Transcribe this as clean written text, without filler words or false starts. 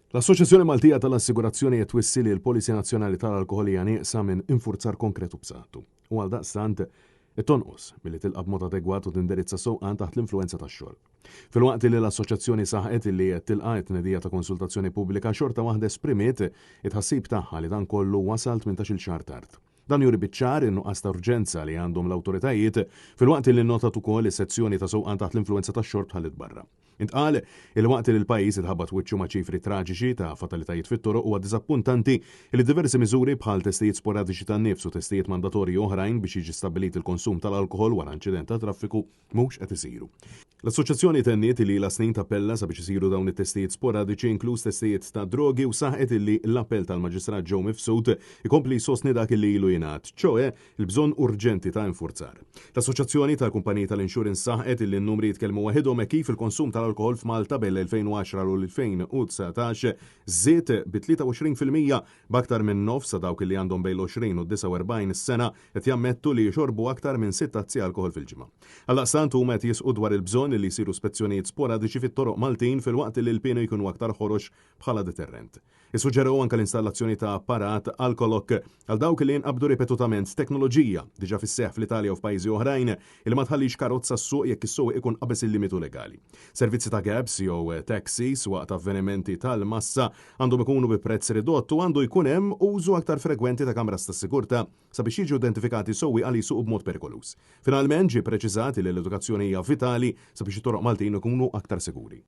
L-Assoċjazzjoni Maltija tal-Assigurazzjoni twissili li l-Polizja Nazzjonali tal-Alkoħolija nieqsa minn infurzar konkretu b'saħħtu. U għal daqstant tonqos milli tilqab mod adegwat u tindirizza sewqan taħt l-influenza tax-xogħol. Filwaqt li l-assoċjazzjoni saħqet li qed tilqa' tnedija ta' konsultazzjoni pubblika xorta waħda esprimiet it-ħassib tagħha li dan kollu wasal 18-il xahar tard. Dan juri biċ-ċar in-nuqqas ta' urġenza li għandhom l-awtoritajiet filwaqt li nnotat ukoll is-sezzjoni ta' sewqan taħt l-influenza tax-xorb ħallet barra. Intqal il-waqt li l-pajjiż itħabbat wiċċu ma' ċifri traġiċi ta' fatalitajiet fit-toroq huwa diżappuntanti li diversi miżuri bħal testijiet sporadiċi tan-nifs u testijiet mandatorji oħrajn biex jiġi stabbilit il-konsum tal-alkoħol wara inċident ta' traffiku mhux qed isiru. L-assoċjazzjoni tenniet li la snin tappella sabiex isiru dawn it-testijiet sporadiċi inkluż testijiet ta' drogi u saħqet li l-appell tal-Maġistrat Joe Mifsud ikompli jsostni dak li ilu jingħad, ċoe l-bżonn urġenti ta' infurzar. L-Assoċjazzjoni tal-Kumpaniji tal-Insurance saħqet li n-numri jitkellmu waħedhom kif il-konsum tal-alkoħol f'Malta bejn-2010 u l-2019 żied bi 23% b'aktar minn nofs sa dawk li għandhom bejn l-20 u 49 sena qed jammettu li jxorbu aktar minn 6 tazzi alkoħol fil-ġimgħa. Għaldaqstant huma qed jisqu dwar il-bżonn li jsiru spezzjonijiet sporadiċi fit-toroq Maltin filwaqt li l-pienu jkunu aktar ħorox bħala deterrent. Issuġġerew anke l-installazzjoni ta' apparat alkolok għal dawk li jinqabdu ripetutament teknoloġija diġà fis-seħħ fl-Italja u f'pajjiżi oħrajn il ma tħallix karozza s-suq jekk is-suq ikun qabeż il-limitu legali. Servizzi ta' cabs jew taxis waqt avvenimenti tal-massa għandhom ikunu bi prezz ridott u għandu jkun hemm użu aktar frekwenti ta' kameras tas-sigurtà sabiex jiġu identifikati sewwieq għal jisuqu b'mod perikolus. Finalment ġie preċiżat li l-edukazzjoni hija vitali sabiex it-toroq Maltin ikunu aktar siguri.